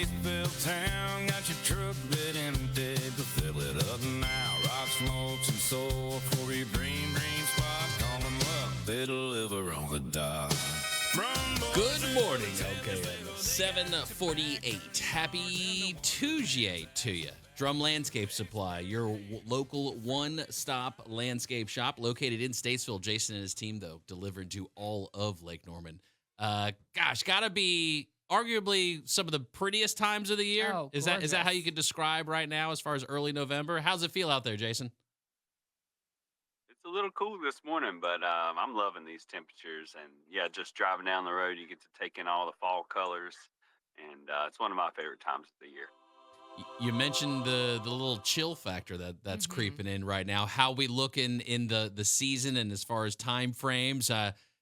Statesville town, got your truck bed empty, but fill it up now. Rock, smokes, and soul for your dream spot. Call them up, they deliver on the dot. Good morning, okay. 7:48. Happy Tuesday to you. Drum Landscape Supply, your local one-stop landscape shop located in Statesville. Jason and his team, though, delivered to all of Lake Norman. Gotta be arguably some of the prettiest times of the year. Oh, is that how you could describe right now as far as early November? How's it feel out there, Jason? It's a little cool this morning, but I'm loving these temperatures. And yeah, just driving down the road, you get to take in all the fall colors, and it's one of my favorite times of the year. You mentioned the little chill factor that's creeping in right now. How we looking in the season and as far as time frames?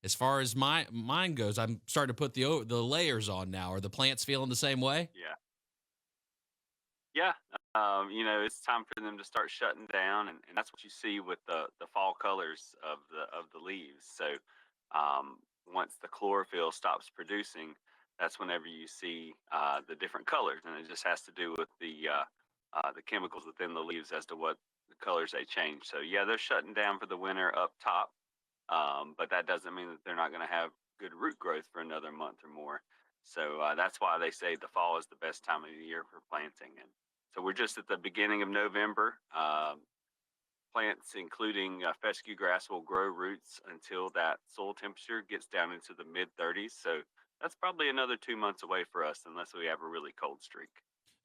As far as mine goes, I'm starting to put the layers on now. Are the plants feeling the same way? Yeah. It's time for them to start shutting down, and that's what you see with the fall colors of the leaves. So once the chlorophyll stops producing, that's whenever you see the different colors, and it just has to do with the chemicals within the leaves as to what the colors they change. So yeah, they're shutting down for the winter up top, but that doesn't mean that they're not going to have good root growth for another month or more. So that's why they say the fall is the best time of the year for planting. And so we're just at the beginning of November. Plants, including fescue grass, will grow roots until that soil temperature gets down into the mid 30s. So that's probably another 2 months away for us, unless we have a really cold streak.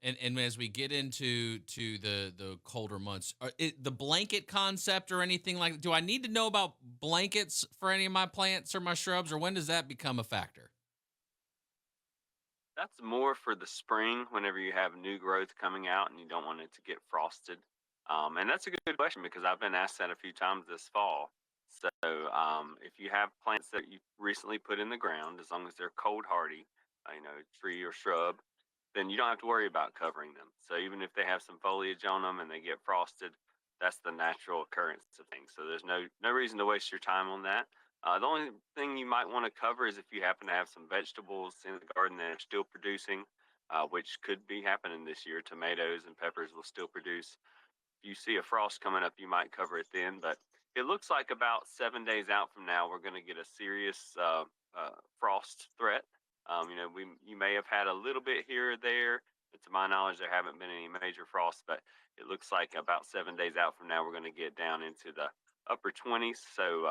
And as we get into the colder months, the blanket concept or anything like, do I need to know about blankets for any of my plants or my shrubs, or when does that become a factor? That's more for the spring, whenever you have new growth coming out and you don't want it to get frosted. And that's a good question, because I've been asked that a few times this fall. So if you have plants that you recently put in the ground, as long as they're cold hardy, tree or shrub, then you don't have to worry about covering them. So even if they have some foliage on them and they get frosted, that's the natural occurrence of things. So there's no reason to waste your time on that. The only thing you might want to cover is if you happen to have some vegetables in the garden that are still producing, which could be happening this year. Tomatoes and peppers will still produce. If you see a frost coming up, you might cover it then. But it looks like about 7 days out from now, we're going to get a serious frost threat. You may have had a little bit here or there. But to my knowledge, there haven't been any major frosts, but it looks like about 7 days out from now, we're going to get down into the upper 20s. So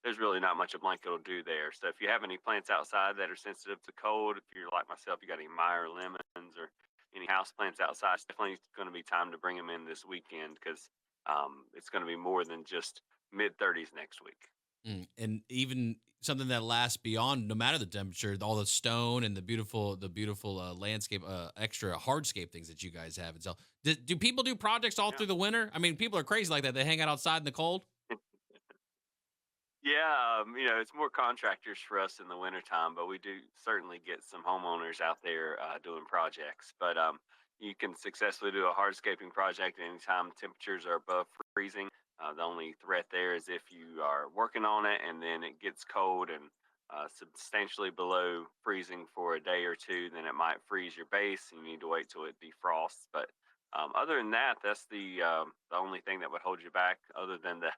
there's really not much a blanket will do there. So if you have any plants outside that are sensitive to cold, if you're like myself, you got any Meyer lemons or any house plants outside, it's definitely going to be time to bring them in this weekend, because it's going to be more than just mid 30s next week. And even something that lasts beyond, no matter the temperature, all the stone and the beautiful landscape, extra hardscape things that you guys have. And so, do people do projects all through the winter? I mean, people are crazy like that. They hang out outside in the cold. Yeah, it's more contractors for us in the wintertime, but we do certainly get some homeowners out there doing projects. But you can successfully do a hardscaping project anytime temperatures are above freezing. The only threat there is if you are working on it and then it gets cold and substantially below freezing for a day or two, then it might freeze your base and you need to wait till it defrosts. But other than that, that's the only thing that would hold you back, other than the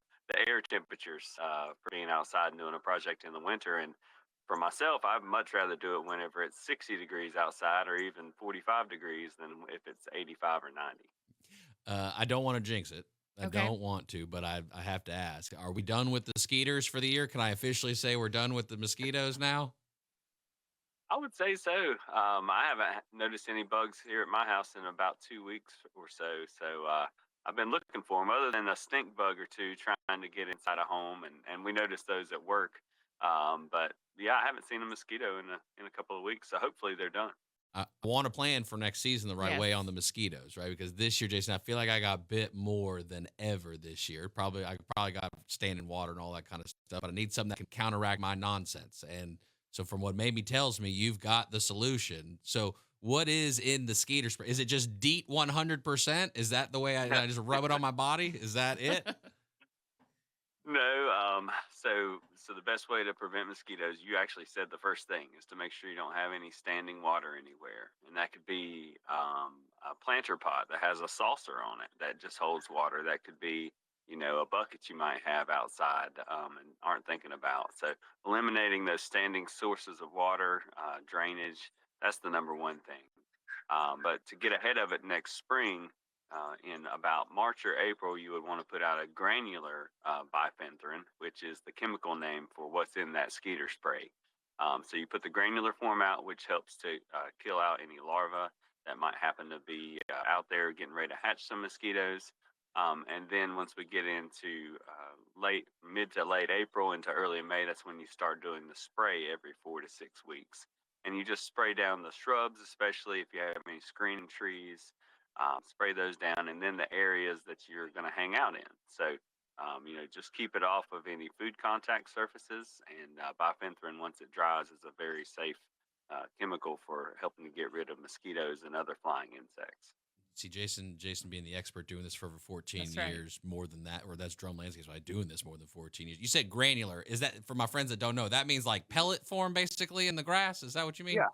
air temperatures for being outside and doing a project in the winter. And for myself, I'd much rather do it whenever it's 60 degrees outside or even 45 degrees than if it's 85 or 90. I don't want to jinx it. I Okay. don't want to, but I have to ask. Are we done with the mosquitoes for the year? Can I officially say we're done with the mosquitoes now? I would say so. I haven't noticed any bugs here at my house in about 2 weeks or so. So I've been looking for them, other than a stink bug or two trying to get inside a home, and we noticed those at work. But yeah, I haven't seen a mosquito in a couple of weeks. So hopefully they're done. I want to plan for next season the right way Yes. on the mosquitoes, right? Because this year, Jason, I feel like I got bit more than ever this year. I probably got standing water and all that kind of stuff, but I need something that can counteract my nonsense. And so from what Mamie tells me, you've got the solution. So what is in the skeeter spray? Is it just DEET 100%? Is that the way I just rub it on my body? Is that it? No, so the best way to prevent mosquitoes, you actually said the first thing, is to make sure you don't have any standing water anywhere, and that could be a planter pot that has a saucer on it that just holds water. That could be, a bucket you might have outside and aren't thinking about. So eliminating those standing sources of water, drainage, that's the number one thing. But to get ahead of it next spring, in about March or April, you would want to put out a granular bifenthrin, which is the chemical name for what's in that skeeter spray. So you put the granular form out, which helps to kill out any larvae that might happen to be out there getting ready to hatch some mosquitoes. And then once we get into mid to late April into early May, that's when you start doing the spray every 4 to 6 weeks. And you just spray down the shrubs, especially if you have any screening trees, spray those down, and then the areas that you're going to hang out in. So, just keep it off of any food contact surfaces. And bifenthrin, once it dries, is a very safe chemical for helping to get rid of mosquitoes and other flying insects. See, Jason being the expert doing this for over 14 That's right. years, more than that, or that's Drum Landscapes by doing this more than 14 years. You said granular. Is that, for my friends that don't know, that means like pellet form basically in the grass? Is that what you mean? Yeah.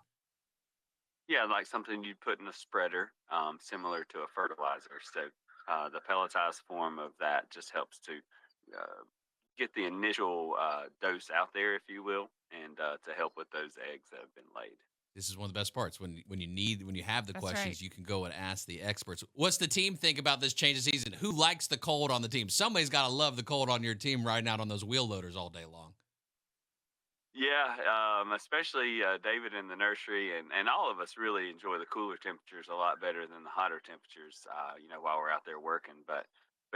Yeah, like something you'd put in a spreader, similar to a fertilizer. So the pelletized form of that just helps to get the initial dose out there, if you will, and to help with those eggs that have been laid. This is one of the best parts. When you have the That's questions, right. you can go and ask the experts. What's the team think about this change of season? Who likes the cold on the team? Somebody's got to love the cold on your team riding out on those wheel loaders all day long. Yeah, especially David in the nursery, and all of us really enjoy the cooler temperatures a lot better than the hotter temperatures. While we're out there working, but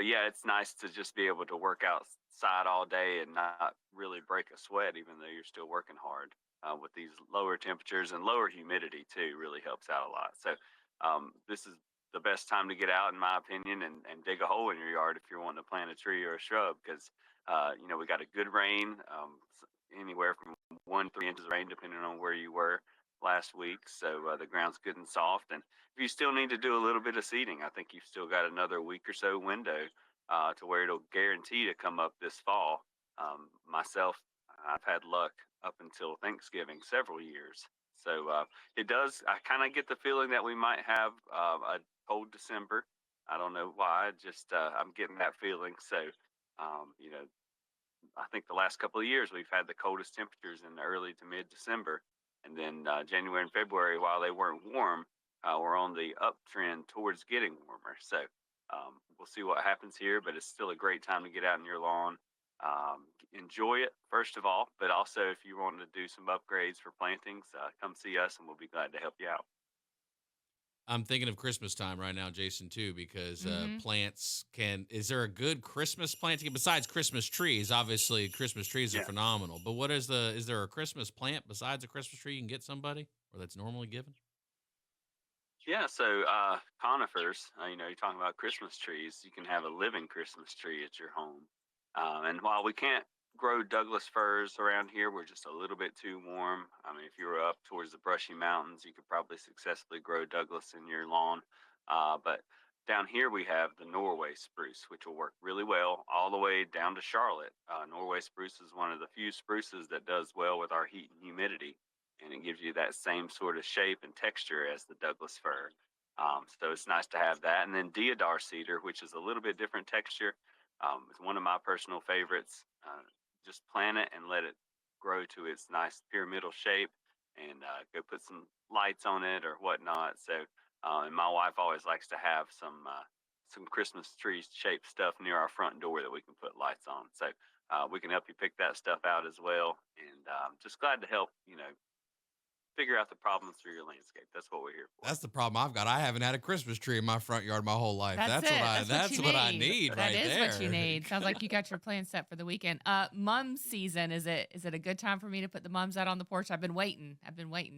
yeah, it's nice to just be able to work outside all day and not really break a sweat, even though you're still working hard. With these lower temperatures and lower humidity too, really helps out a lot. So this is the best time to get out, in my opinion, and dig a hole in your yard if you're wanting to plant a tree or a shrub, because we got a good rain, anywhere from 1 to 3 inches of rain, depending on where you were last week. So the ground's good and soft. And if you still need to do a little bit of seeding, I think you've still got another week or so window to where it'll guarantee to come up this fall. Myself, I've had luck up until Thanksgiving several years. So it does. I kind of get the feeling that we might have a cold December. I don't know why. Just I'm getting that feeling. So I think the last couple of years we've had the coldest temperatures in early to mid December, and then January and February, while they weren't warm, we're on the uptrend towards getting warmer. So we'll see what happens here, but it's still a great time to get out in your lawn. Enjoy it first of all, but also if you want to do some upgrades for plantings, come see us, and we'll be glad to help you out. I'm thinking of Christmas time right now, Jason, too, because Mhm. plants can. Is there a good Christmas planting besides Christmas trees? Obviously, Christmas trees are Yeah. phenomenal. But what is the? Is there a Christmas plant besides a Christmas tree you can get somebody, or that's normally given? Yeah, so conifers, you're talking about Christmas trees. You can have a living Christmas tree at your home. And while we can't grow Douglas firs around here, we're just a little bit too warm. I mean, if you were up towards the Brushy Mountains, you could probably successfully grow Douglas in your lawn. But down here, we have the Norway spruce, which will work really well all the way down to Charlotte. Norway spruce is one of the few spruces that does well with our heat and humidity, and it gives you that same sort of shape and texture as the Douglas fir. So it's nice to have that. And then deodar cedar, which is a little bit different texture, it's one of my personal favorites. Just plant it and let it grow to its nice pyramidal shape, and go put some lights on it or whatnot. So, and my wife always likes to have some Christmas tree shaped stuff near our front door that we can put lights on. So we can help you pick that stuff out as well. And just glad to help, figure out the problems through your landscape. That's what we're here for. That's the problem I've got. I haven't had a Christmas tree in my front yard my whole life. That's That's it. what I. That's That's you what I need That right is there. what you need. Sounds like you got your plan set for the weekend. Mum season, is it a good time for me to put the mums out on the porch? I've been waiting.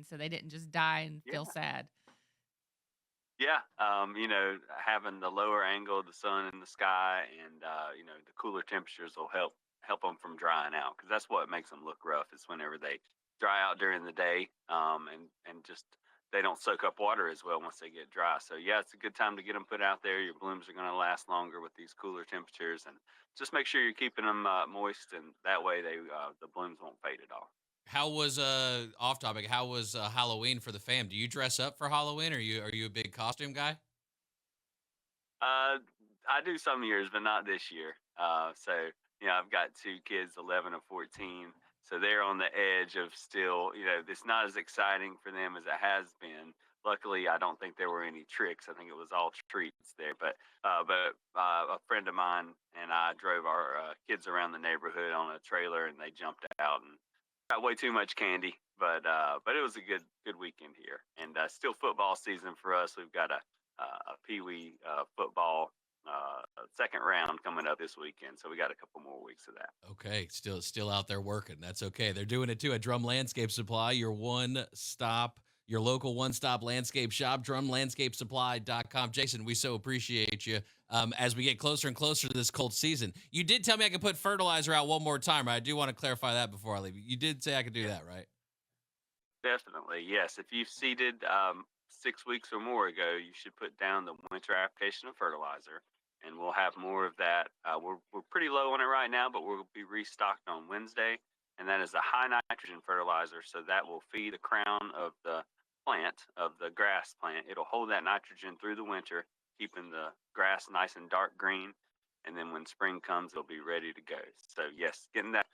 So they didn't just die and Yeah. feel sad. Yeah, having the lower angle of the sun in the sky, and the cooler temperatures will help them from drying out, because that's what makes them look rough, is whenever they dry out during the day, and just they don't soak up water as well once they get dry. So yeah, it's a good time to get them put out there. Your blooms are going to last longer with these cooler temperatures, and just make sure you're keeping them moist, and that way the blooms won't fade at all. How was off topic? How was Halloween for the fam? Do you dress up for Halloween? Are you a big costume guy? I do some years, but not this year. So I've got two kids, 11 and 14. So they're on the edge of still, it's not as exciting for them as it has been. Luckily, I don't think there were any tricks. I think it was all treats there. But a friend of mine and I drove our kids around the neighborhood on a trailer, and they jumped out and got way too much candy. But it was a good weekend here, and still football season for us. We've got a Pee Wee football second round coming up this weekend, so we got a couple more weeks of that. Okay, still out there working. That's okay. They're doing it too at Drum Landscape Supply, your local one-stop landscape shop, drumlandscapesupply.com. Jason, we so appreciate you as we get closer and closer to this cold season. You did tell me I could put fertilizer out one more time, right? I do want to clarify that before I leave. You did say I could do that, right? Definitely, yes. If you've seeded 6 weeks or more ago, you should put down the winter application of fertilizer, and we'll have more of that. We're pretty low on it right now, but we'll be restocked on Wednesday, and that is a high nitrogen fertilizer, so that will feed the crown of the plant, of the grass plant. It'll hold that nitrogen through the winter, keeping the grass nice and dark green, and then when spring comes, it'll be ready to go. So yes, getting that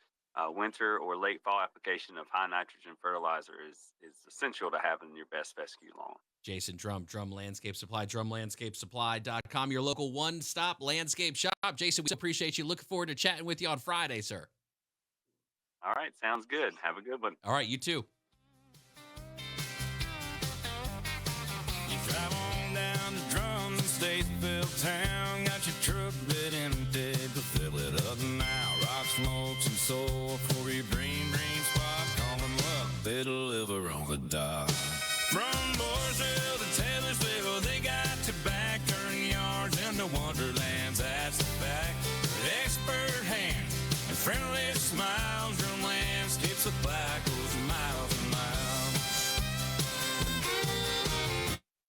winter or late fall application of high nitrogen fertilizer is essential to have in your best fescue lawn. Jason Drum Landscape Supply, drumlandscapesupply.com, your local one-stop landscape shop. Jason, we appreciate you. Looking forward to chatting with you on Friday, sir. All right, sounds good. Have a good one. All right, you too. You drive on down to Drum, Statesville town. Got your truck bed empty, but fill it up now. Rock, smokes, and soul for your dream spot. Call them up, they deliver on the dot. From Mooresville to Taylorsville, they got to back, turn yards into wonderlands, that's the fact. Expert hands and friendly smile.